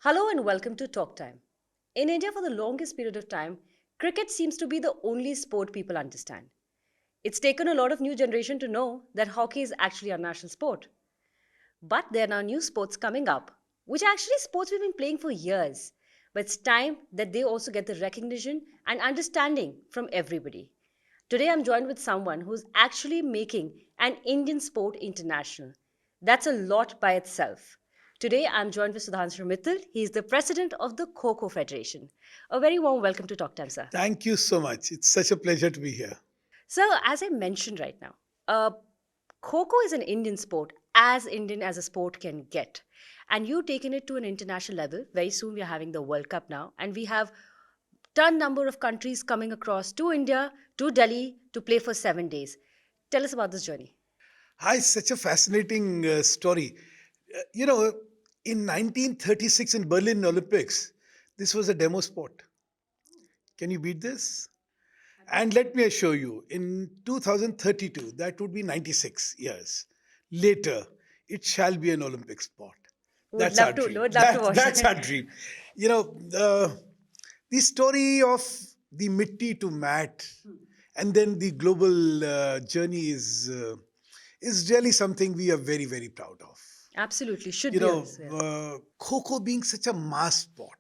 Hello and welcome to Talk Time. In India, for the longest period of time, cricket seems to be the only sport people understand. It's taken a lot of new generation to know that hockey is actually a national sport. But there are now new sports coming up, which are actually sports we've been playing for years. But it's time that they also get the recognition and understanding from everybody. Today, I'm joined with someone who's actually making an Indian sport international. That's a lot by itself. Today, I'm joined with Sudhanshu Mittal. He's the president of the Kho Kho Federation. A very warm welcome to Talk Time, sir. Thank you so much. It's such a pleasure to be here. So, as I mentioned right now, Kho Kho is an Indian sport, as Indian as a sport can get. And you've taken it to an international level. Very soon, we're having the World Cup now, and we have ton number of countries coming across to India, to Delhi to play for 7 days. Tell us about this journey. Hi, such a fascinating story. You know, in 1936 in Berlin Olympics, this was a demo sport. Can you beat this? And let me assure you, in 2032, that would be 96 years later, it shall be an Olympic sport. Would That's our love to, dream. would love to watch That's it. our dream. You know, the story of the mitti to mat and then the global journey is really something we are very, very proud of. Absolutely, should You be know, us. Yeah. Kho Kho being such a mass sport,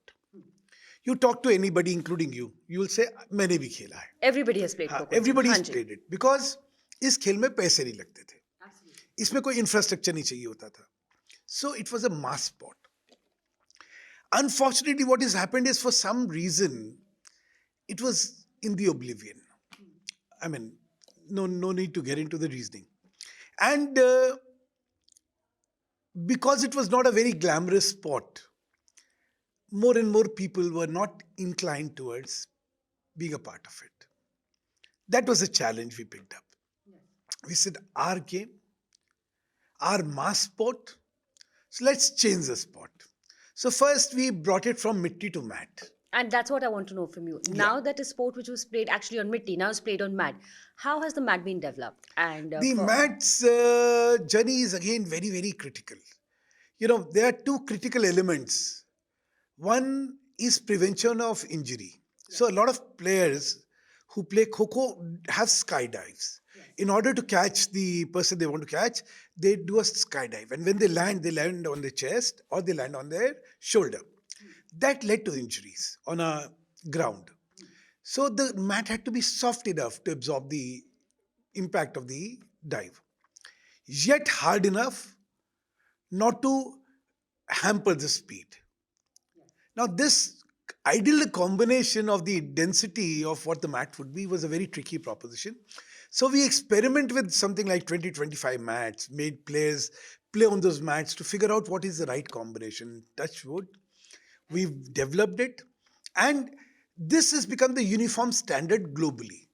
you talk to anybody, including you will say, मैंने भी खेला है. Everybody has played हाँ, Kho Kho. everybody's Hanji. played it because इस खेल में पैसे नहीं लगते थे. इसमें कोई इंफ्रास्ट्रक्चर नहीं चाहिए होता था. So it was a mass sport. Unfortunately, what has happened is for some reason, it was in the oblivion. I mean, no need to get into the reasoning. And because it was not a very glamorous sport, more and more people were not inclined towards being a part of it. That was a challenge we picked up. We said, our game, our mass sport, so let's change the sport. So first we brought it from mitti to mat. And that's what I want to know from you. Now that a sport which was played actually on mitti, now is played on mat. How has the mat been developed? And The mat's journey is again very, very critical. You know, there are two critical elements. One is prevention of injury. So a lot of players who play Kho Kho have skydives. In order to catch the person they want to catch, they do a skydive. And when they land on their chest or they land on their shoulder. That led to injuries on a ground. So the mat had to be soft enough to absorb the impact of the dive, yet hard enough not to hamper the speed. Now, this ideal combination of the density of what the mat would be was a very tricky proposition. So we experiment with something like 20, 25 mats, made players play on those mats to figure out what is the right combination. Touch wood. We've developed it. And this has become the uniform standard globally.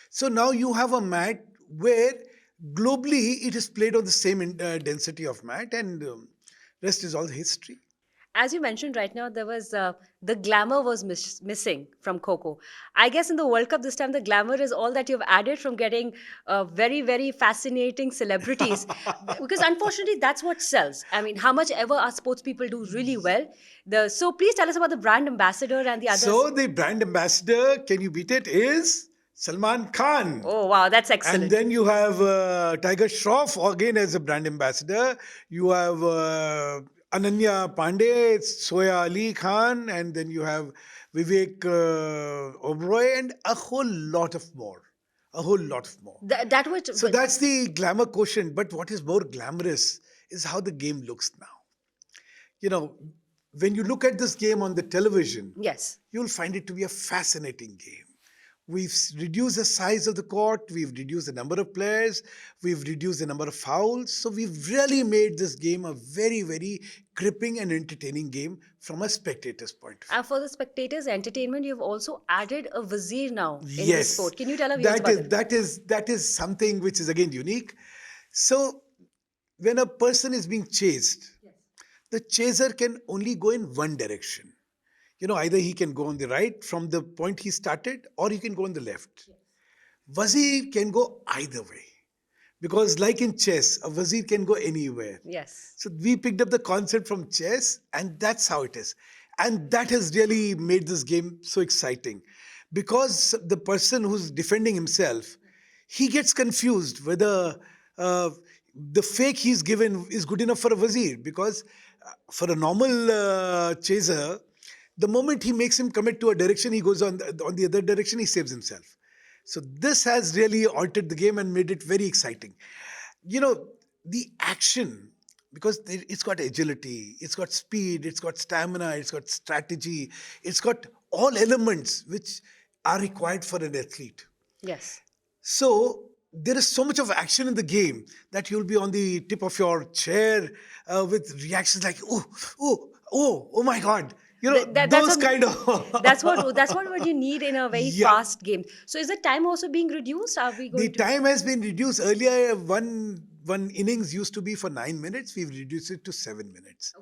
So now you have a mat where globally it is played on the same density of mat, and rest is all history. as you mentioned right now, there was the glamour was missing from Kho Kho. I guess in the World Cup this time, the glamour is all that you've added from getting very, very fascinating celebrities. Because unfortunately, that's what sells. I mean, how much ever our sports people do really well. So please tell us about the brand ambassador and the others. So the brand ambassador, can you beat it, is Salman Khan. Oh, wow, that's excellent. And then you have Tiger Shroff again as a brand ambassador. You have Ananya Pandey, Soya Ali Khan, and then you have Vivek Oberoi, and a whole lot of more. A whole lot of more. That was So that's the glamour quotient. But what is more glamorous is how the game looks now. You know, when you look at this game on the television, yes. you'll find it to be a fascinating game. We've reduced the size of the court, we've reduced the number of players, we've reduced the number of fouls. So we've really made this game a very, very gripping and entertaining game from a spectator's point of view. And for the spectators' entertainment, you've also added a vizier now in this Yes, sport. Can you tell our viewers about it? that is something which is again unique. So when a person is being chased, the chaser can only go in one direction. You know, either he can go on the right from the point he started, or he can go on the left. Wazir can go either way. Because, like in chess, a wazir can go anywhere. Yes. So we picked up the concept from chess, and that's how it is. And that has really made this game so exciting. Because the person who's defending himself, he gets confused whether uh, the fake he's given is good enough for a wazir. Because for a normal chaser, the moment he makes him commit to a direction, he goes on the other direction, he saves himself. So this has really altered the game and made it very exciting. You know, the action, because it's got agility, it's got speed, it's got stamina, it's got strategy, it's got all elements which are required for an athlete. Yes. So there is so much of action in the game that you'll be on the tip of your chair with reactions like, oh, oh, oh, oh my God. You know, That's those kind of. that's what you need in a very Yeah. fast game. So is the time also being reduced? Are we The going to? time has been reduced. Earlier, one innings used to be for 9 minutes. We've reduced it to 7 minutes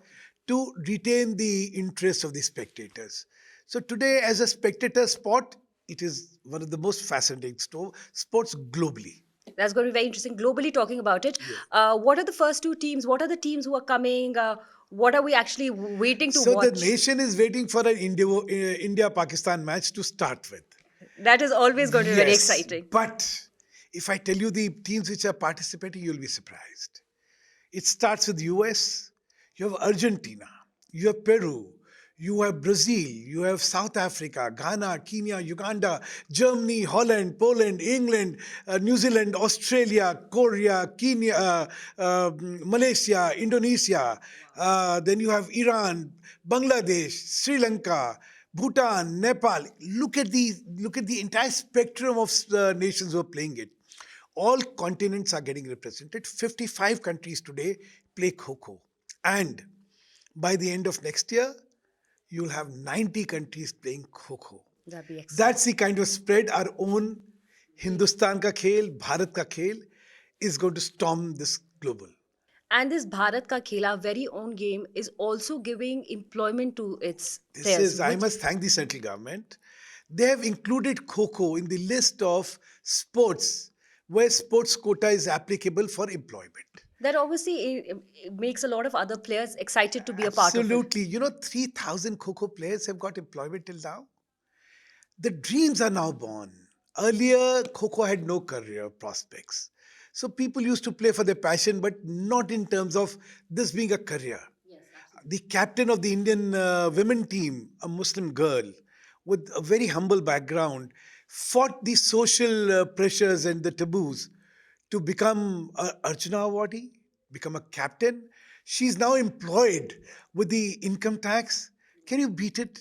to retain the interest of the spectators. So today, as a spectator sport, it is one of the most fascinating sports globally. That's going to be very interesting. Globally talking about it, Yes. what are the first two teams? What are the teams who are coming? What are we actually waiting to So the watch? nation is waiting for an India-Pakistan match to start with. That is always going to be very Yes, exciting. but if I tell you the teams which are participating, you'll be surprised. It starts with US, you have Argentina, you have Peru, you have Brazil, you have South Africa, Ghana, Kenya, Uganda, Germany, Holland, Poland, England, New Zealand, Australia, Korea, Kenya, Malaysia, Indonesia. Then you have Iran, Bangladesh, Sri Lanka, Bhutan, Nepal. Look at the entire spectrum of nations who are playing it. All continents are getting represented. 55 countries today play Kho Kho. And by the end of next year, you'll have 90 countries playing Kho Kho. That'd be exciting. That's the kind of spread our own Hindustan ka khel, Bharat ka khel is going to storm this global. And this Bharat Ka Khela, very own game, is also giving employment to its This players, is, I which must thank the central government. They have included Kho Kho in the list of sports where sports quota is applicable for employment. that obviously it makes a lot of other players excited to be a part of it. Absolutely. 3,000 Kho Kho players have got employment till now. The dreams are now born. Earlier, Kho Kho had no career prospects. So people used to play for their passion, but not in terms of this being a career. The captain of the Indian women team, a Muslim girl with a very humble background, fought the social pressures and the taboos to become a Arjuna awardee, become a captain. She's now employed with the income tax. Can you beat it?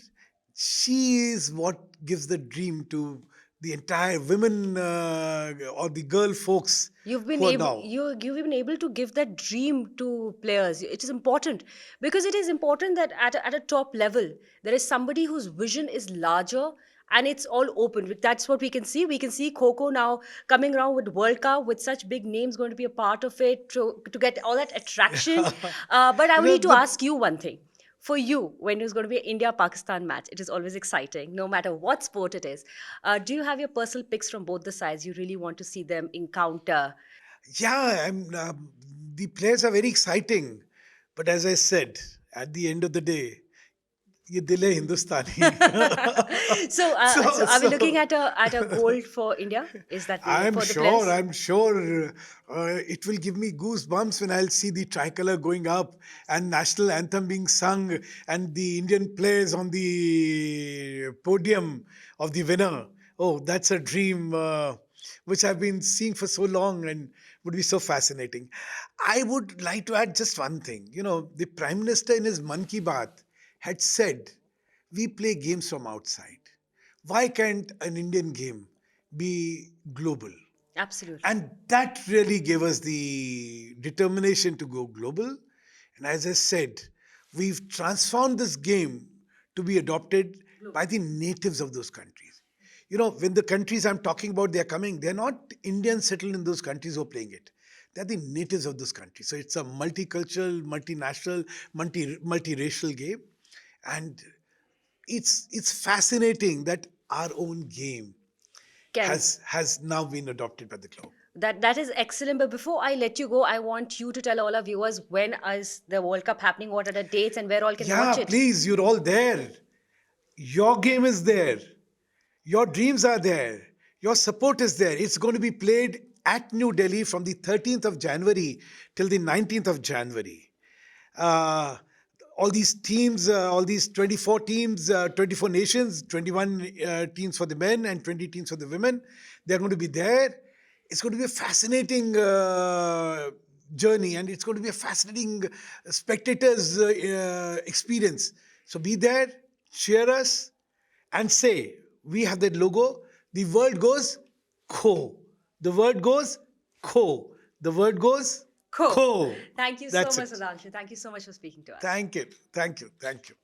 She is what gives the dream to the entire women or the girl folks who are now. You've been able to give that dream to players. It is important because it is important that at a top level there is somebody whose vision is larger and it's all open. That's what we can see. We can see Coco now coming around with World Cup with such big names going to be a part of it to get all that attraction. But I You would know, need to the ask you one thing. For you, when it's going to be an India Pakistan match, it is always exciting, no matter what sport it is. Do you have your personal picks from both the sides? You really want to see them encounter? Yeah, the players are very exciting. But as I said, at the end of the day, ये दिल है हिंदुस्तानी. So are we looking So at a gold for India? Is that I'm for the sure, players? I'm sure it will give me goosebumps when I'll see the tricolor going up and national anthem being sung and the Indian players on the podium of the winner. Oh, that's a dream which I've been seeing for so long and would be so fascinating. I would like to add just one thing. The Prime Minister in his Man Ki Baat had said, we play games from outside. Why can't an Indian game be global? Absolutely. And that really gave us the determination to go global. And as I said, we've transformed this game to be adopted by the natives of those countries. When the countries I'm talking about, they're coming, they're not Indians settled in those countries who are playing it. They're the natives of those countries. So it's a multicultural, multinational, multiracial game. And it's fascinating that our own game Can has now been adopted by the globe. That is excellent. But before I let you go, I want you to tell all our viewers when is the World Cup happening, what are the dates, and where all can Yeah, watch it. please, you're all there. Your game is there. Your dreams are there. Your support is there. It's going to be played at New Delhi from the 13th of January till the 19th of January. Uh, all these teams, all these 24 teams, 24 nations, 21 teams for the men and 20 teams for the women, they're going to be there. It's going to be a fascinating journey, and it's going to be a fascinating spectators' experience. So be there, cheer us, and say, we have that logo. The word goes Kho. The word goes Kho. The word goes Cool. Kho. Thank you so That's much, it. Sudhanshu. Thank you so much for speaking to us. Thank you. Thank you. Thank you.